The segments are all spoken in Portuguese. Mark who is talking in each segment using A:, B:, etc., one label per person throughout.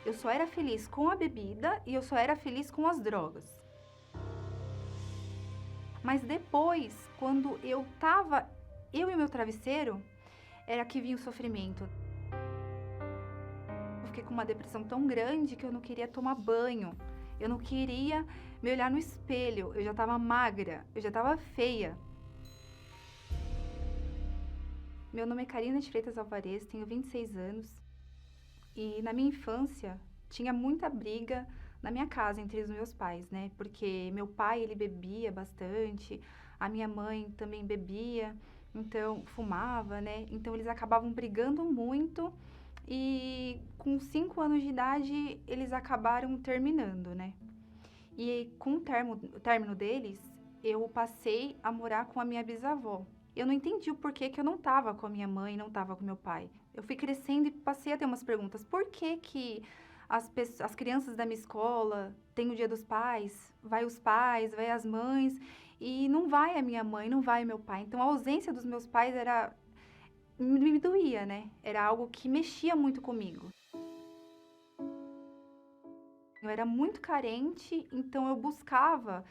A: Eu só era feliz com a bebida e eu só era feliz com as drogas. Mas depois, quando eu e o meu travesseiro, era que vinha o sofrimento. Eu fiquei com uma depressão tão grande que eu não queria tomar banho. Eu não queria me olhar no espelho. Eu já estava magra, eu já estava feia. Meu nome é Karina de Freitas Alvarez, tenho 26 anos. E na minha infância, tinha muita briga na minha casa entre os meus pais, né? Porque meu pai, ele bebia bastante, a minha mãe também bebia, então fumava, né? Então eles acabavam brigando muito e com 5 anos de idade eles acabaram terminando, né? E com o término deles, eu passei a morar com a minha bisavó. Eu não entendi o porquê que eu não estava com a minha mãe, não estava com meu pai. Eu fui crescendo e passei a ter umas perguntas. Por que que as crianças da minha escola têm o dia dos pais, vai os pais, vai as mães, e não vai a minha mãe, não vai o meu pai. Então a ausência dos meus pais me doía, né? Era algo que mexia muito comigo. Eu era muito carente, então eu buscava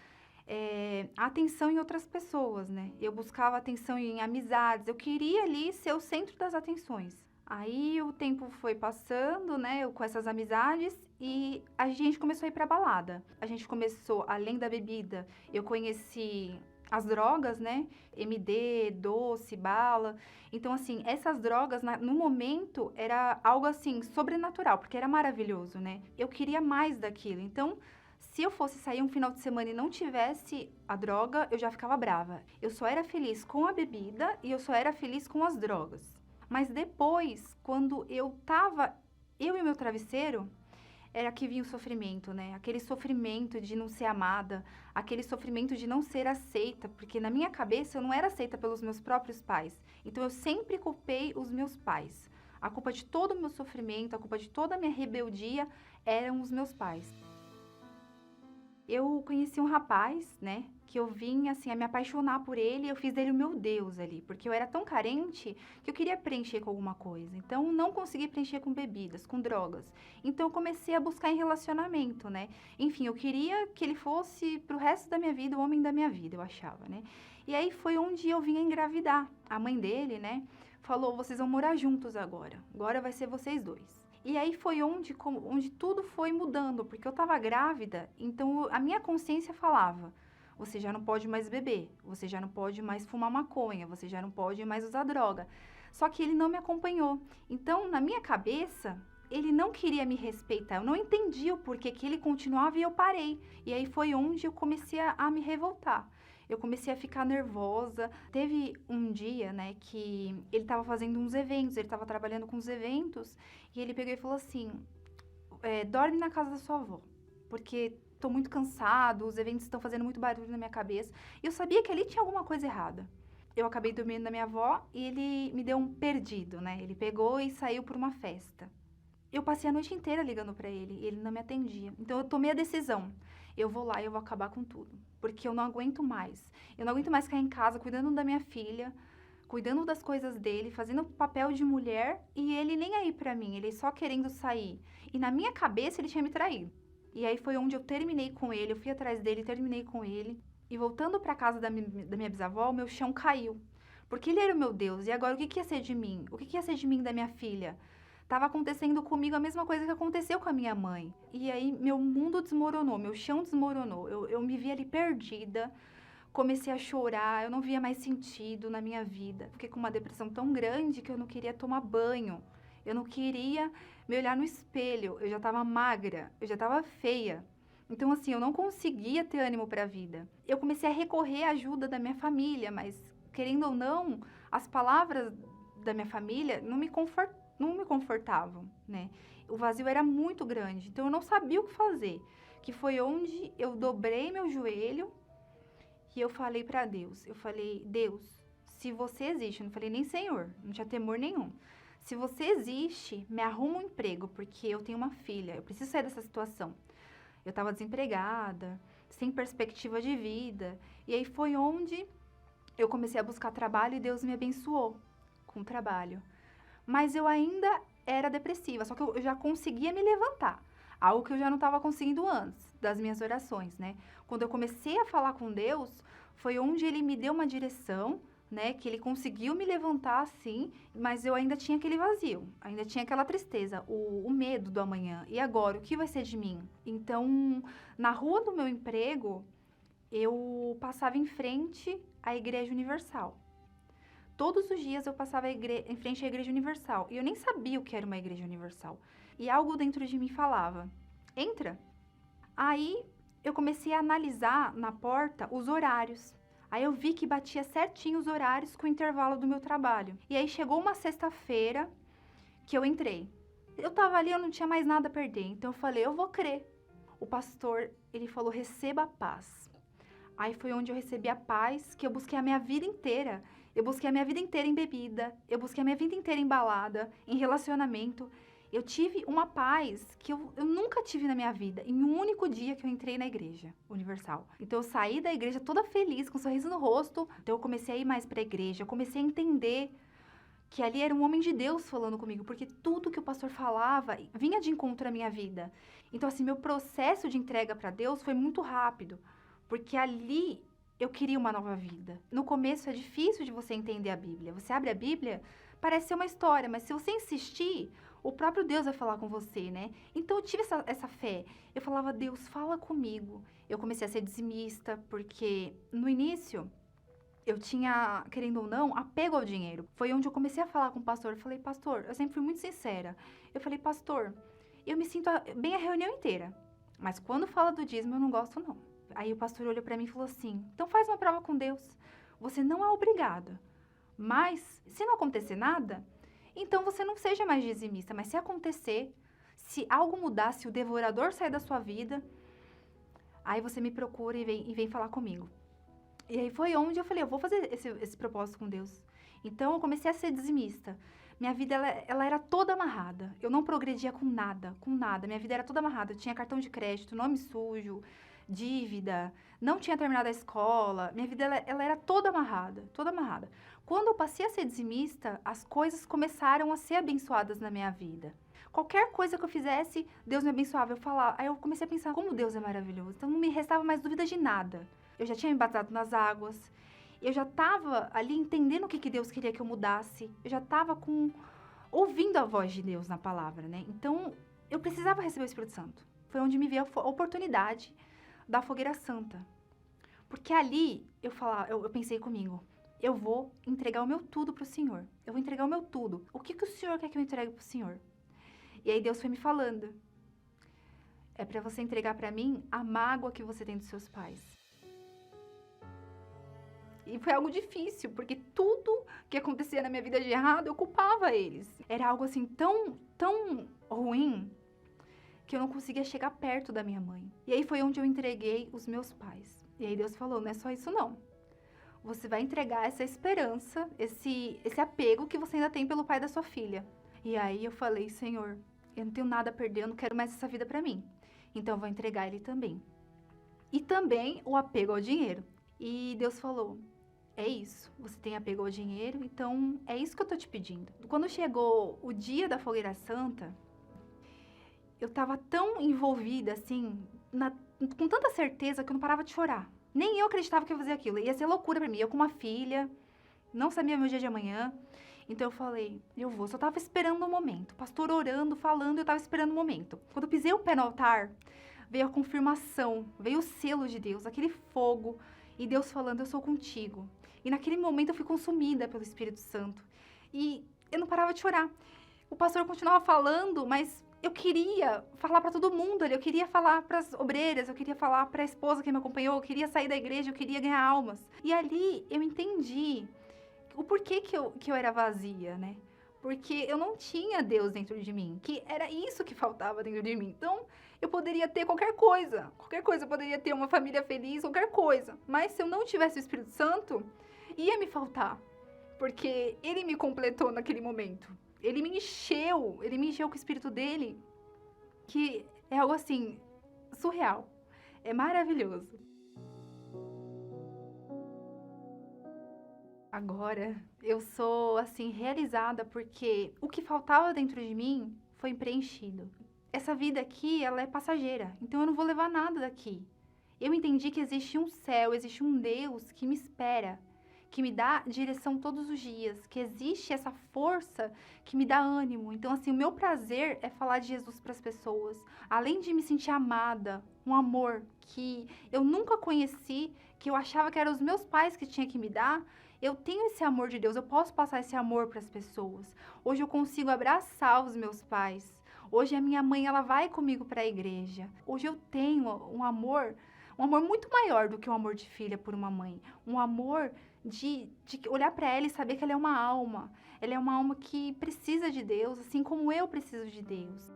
A: atenção em outras pessoas, né? Eu buscava atenção em amizades, eu queria ali ser o centro das atenções. Aí o tempo foi passando, né, eu com essas amizades e a gente começou a ir pra balada. A gente começou, além da bebida, eu conheci as drogas, né? MD, doce, bala. Então, assim, essas drogas, no momento, era algo, assim, sobrenatural, porque era maravilhoso, né? Eu queria mais daquilo. Então, se eu fosse sair um final de semana e não tivesse a droga, eu já ficava brava. Eu só era feliz com a bebida e eu só era feliz com as drogas. Mas depois, quando eu e meu travesseiro, era que vinha o sofrimento, né? Aquele sofrimento de não ser amada, aquele sofrimento de não ser aceita, porque na minha cabeça eu não era aceita pelos meus próprios pais. Então eu sempre culpei os meus pais. A culpa de todo o meu sofrimento, a culpa de toda a minha rebeldia eram os meus pais. Eu conheci um rapaz, né, que eu vim, assim, a me apaixonar por ele, e eu fiz dele o meu Deus ali, porque eu era tão carente que eu queria preencher com alguma coisa. Então, não consegui preencher com bebidas, com drogas. Então, eu comecei a buscar em relacionamento, né. Enfim, eu queria que ele fosse, pro resto da minha vida, o homem da minha vida, eu achava, né. E aí, foi onde eu vim a engravidar. A mãe dele, né, falou, vocês vão morar juntos agora vai ser vocês dois. E aí foi onde tudo foi mudando, porque eu estava grávida, então a minha consciência falava: você já não pode mais beber, você já não pode mais fumar maconha, você já não pode mais usar droga. Só que ele não me acompanhou. Então, na minha cabeça, ele não queria me respeitar. Eu não entendia o porquê que ele continuava e eu parei. E aí foi onde eu comecei a me revoltar. Eu comecei a ficar nervosa. Teve um dia, né, que ele estava fazendo uns eventos, ele estava trabalhando com os eventos, e ele pegou e falou assim: dorme na casa da sua avó, porque tô muito cansado, os eventos estão fazendo muito barulho na minha cabeça. E eu sabia que ali tinha alguma coisa errada. Eu acabei dormindo na minha avó e ele me deu um perdido, né? Ele pegou e saiu para uma festa. Eu passei a noite inteira ligando pra ele e ele não me atendia. Então eu tomei a decisão. Eu vou lá e eu vou acabar com tudo, porque eu não aguento mais. Eu não aguento mais ficar em casa cuidando da minha filha, cuidando das coisas dele, fazendo papel de mulher e ele nem aí pra mim, ele só querendo sair. E na minha cabeça ele tinha me traído. E aí foi onde eu terminei com ele, eu fui atrás dele, terminei com ele. E voltando pra casa da minha bisavó, o meu chão caiu. Porque ele era o meu Deus, e agora o que que ia ser de mim? O que que ia ser de mim e da minha filha? Tava acontecendo comigo a mesma coisa que aconteceu com a minha mãe. E aí meu mundo desmoronou, meu chão desmoronou. Eu me vi ali perdida, comecei a chorar, eu não via mais sentido na minha vida. Fiquei com uma depressão tão grande que eu não queria tomar banho. Eu não queria me olhar no espelho. Eu já tava magra, eu já tava feia. Então, assim, eu não conseguia ter ânimo para a vida. Eu comecei a recorrer à ajuda da minha família, mas, querendo ou não, as palavras da minha família não me confortavam, né? O vazio era muito grande, então eu não sabia o que fazer. Que foi onde eu dobrei meu joelho e eu falei para Deus. Eu falei, Deus, se você existe, eu não falei nem Senhor, não tinha temor nenhum. Se você existe, me arruma um emprego, porque eu tenho uma filha, eu preciso sair dessa situação. Eu estava desempregada, sem perspectiva de vida. E aí foi onde eu comecei a buscar trabalho e Deus me abençoou com o trabalho. Mas eu ainda era depressiva, só que eu já conseguia me levantar. Algo que eu já não estava conseguindo antes das minhas orações, né? Quando eu comecei a falar com Deus, foi onde ele me deu uma direção, né? Que ele conseguiu me levantar assim, mas eu ainda tinha aquele vazio, ainda tinha aquela tristeza, o medo do amanhã. E agora, o que vai ser de mim? Então, na rua do meu emprego, eu passava em frente à Igreja Universal. Todos os dias eu passava em frente à Igreja Universal. E eu nem sabia o que era uma Igreja Universal. E algo dentro de mim falava: entra. Aí eu comecei a analisar na porta os horários. Aí eu vi que batia certinho os horários com o intervalo do meu trabalho. E aí chegou uma sexta-feira que eu entrei. Eu tava ali, eu não tinha mais nada a perder. Então eu falei: eu vou crer. O pastor, ele falou: receba a paz. Aí foi onde eu recebi a paz que eu busquei a minha vida inteira. Eu busquei a minha vida inteira em bebida, eu busquei a minha vida inteira em balada, em relacionamento. Eu tive uma paz que eu nunca tive na minha vida, em um único dia que eu entrei na Igreja Universal. Então eu saí da igreja toda feliz, com um sorriso no rosto. Então eu comecei a ir mais para a igreja, eu comecei a entender que ali era um homem de Deus falando comigo, porque tudo que o pastor falava vinha de encontro à minha vida. Então assim, meu processo de entrega para Deus foi muito rápido, porque ali eu queria uma nova vida. No começo é difícil de você entender a Bíblia. Você abre a Bíblia, parece ser uma história, mas se você insistir, o próprio Deus vai falar com você, né? Então eu tive essa fé. Eu falava: Deus, fala comigo. Eu comecei a ser dizimista, porque no início eu tinha, querendo ou não, apego ao dinheiro. Foi onde eu comecei a falar com o pastor. Eu falei: pastor, eu sempre fui muito sincera. Eu falei: pastor, eu me sinto bem a reunião inteira, mas quando fala do dízimo eu não gosto não. Aí o pastor olhou pra mim e falou assim: então faz uma prova com Deus. Você não é obrigada, mas se não acontecer nada, então você não seja mais dizimista. Mas se acontecer, se algo mudar, se o devorador sair da sua vida, aí você me procura e vem falar comigo. E aí foi onde eu falei: eu vou fazer esse propósito com Deus. Então eu comecei a ser dizimista. Minha vida, ela era toda amarrada. Eu não progredia com nada, com nada. Minha vida era toda amarrada. Eu tinha cartão de crédito, nome sujo, dívida, não tinha terminado a escola. Minha vida, ela era toda amarrada, toda amarrada. Quando eu passei a ser dizimista, as coisas começaram a ser abençoadas na minha vida. Qualquer coisa que eu fizesse, Deus me abençoava. Aí eu comecei a pensar: como Deus é maravilhoso. Então não me restava mais dúvida de nada. Eu já tinha me batizado nas águas. Eu já estava ali entendendo o que Deus queria que eu mudasse. Eu já estava ouvindo a voz de Deus na palavra, né? Então, eu precisava receber o Espírito Santo. Foi onde me veio a oportunidade da Fogueira Santa. Porque ali, eu pensei comigo: eu vou entregar o meu tudo para o Senhor. Eu vou entregar o meu tudo. O que o Senhor quer que eu entregue para o Senhor? E aí Deus foi me falando: é para você entregar para mim a mágoa que você tem dos seus pais. E foi algo difícil, porque tudo que acontecia na minha vida de errado, eu culpava eles. Era algo assim tão, tão ruim, que eu não conseguia chegar perto da minha mãe. E aí foi onde eu entreguei os meus pais. E aí Deus falou: não é só isso não. Você vai entregar essa esperança, esse apego que você ainda tem pelo pai da sua filha. E aí eu falei: Senhor, eu não tenho nada a perder, eu não quero mais essa vida pra mim. Então eu vou entregar ele também. E também o apego ao dinheiro. E Deus falou: é isso, você tem apego ao dinheiro, então é isso que eu tô te pedindo. Quando chegou o dia da Fogueira Santa, eu tava tão envolvida, assim, com tanta certeza que eu não parava de chorar. Nem eu acreditava que eu ia fazer aquilo. Ia ser loucura pra mim. Eu com uma filha, não sabia meu dia de amanhã. Então eu falei: eu vou. Só tava esperando o momento. O pastor orando, falando, eu tava esperando o momento. Quando eu pisei o pé no altar, veio a confirmação, veio o selo de Deus, aquele fogo. E Deus falando: eu sou contigo. E naquele momento eu fui consumida pelo Espírito Santo. E eu não parava de chorar. O pastor continuava falando, mas eu queria falar para todo mundo ali. Eu queria falar para as obreiras, eu queria falar para a esposa que me acompanhou, eu queria sair da igreja, eu queria ganhar almas. E ali eu entendi o porquê que eu era vazia, né? Porque eu não tinha Deus dentro de mim, que era isso que faltava dentro de mim. Então, eu poderia ter qualquer coisa, eu poderia ter uma família feliz, qualquer coisa. Mas se eu não tivesse o Espírito Santo, ia me faltar, porque ele me completou naquele momento. Ele me encheu com o Espírito dele, que é algo assim, surreal. É maravilhoso. Agora, eu sou, assim, realizada porque o que faltava dentro de mim foi preenchido. Essa vida aqui, ela é passageira, então eu não vou levar nada daqui. Eu entendi que existe um céu, existe um Deus que me espera, que me dá direção todos os dias, que existe essa força que me dá ânimo. Então, assim, o meu prazer é falar de Jesus para as pessoas. Além de me sentir amada, um amor que eu nunca conheci, que eu achava que eram os meus pais que tinham que me dar, eu tenho esse amor de Deus, eu posso passar esse amor para as pessoas. Hoje eu consigo abraçar os meus pais. Hoje a minha mãe, ela vai comigo para a igreja. Hoje eu tenho um amor muito maior do que o amor de filha por uma mãe. Um amor de olhar para ela e saber que ela é uma alma. Ela é uma alma que precisa de Deus, assim como eu preciso de Deus.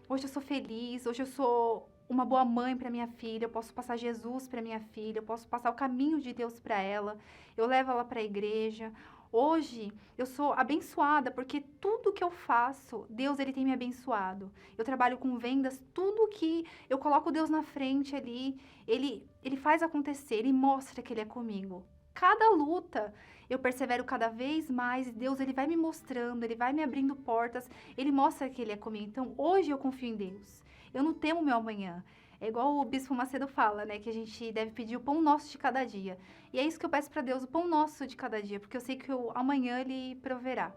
A: Hoje eu sou feliz, hoje eu sou uma boa mãe para minha filha, eu posso passar Jesus para minha filha, eu posso passar o caminho de Deus para ela, eu levo ela para a igreja. Hoje eu sou abençoada porque tudo que eu faço, Deus ele tem me abençoado. Eu trabalho com vendas, tudo que eu coloco Deus na frente ali, ele faz acontecer, ele mostra que ele é comigo. Cada luta, eu persevero cada vez mais e Deus ele vai me mostrando, ele vai me abrindo portas, ele mostra que ele é comigo. Então, hoje eu confio em Deus. Eu não temo o meu amanhã. É igual o Bispo Macedo fala, né? Que a gente deve pedir o pão nosso de cada dia. E é isso que eu peço para Deus, o pão nosso de cada dia, porque eu sei que o amanhã ele proverá.